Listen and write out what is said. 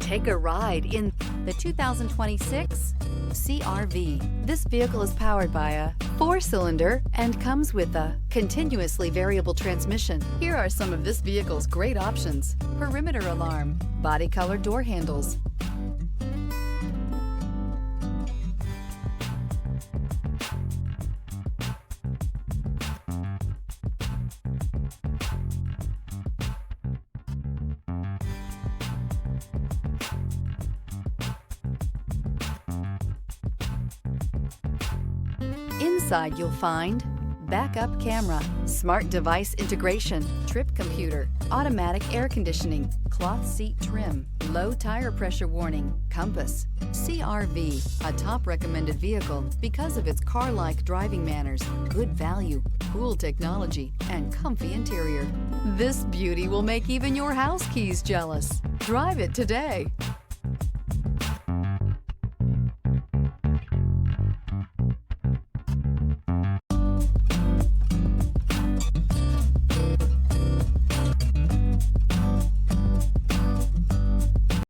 Take a ride in the 2026 CR-V. This vehicle is powered by a 4-cylinder and comes with a continuously variable transmission. Here are some of this vehicle's great options: perimeter alarm, body color door handles, Inside you'll find backup camera, smart device integration, trip computer, automatic air conditioning, cloth seat trim, low tire pressure warning, compass. CR-V, a top recommended vehicle because of its car-like driving manners, good value, cool technology, and comfy interior. This beauty will make even your house keys jealous. Drive it today.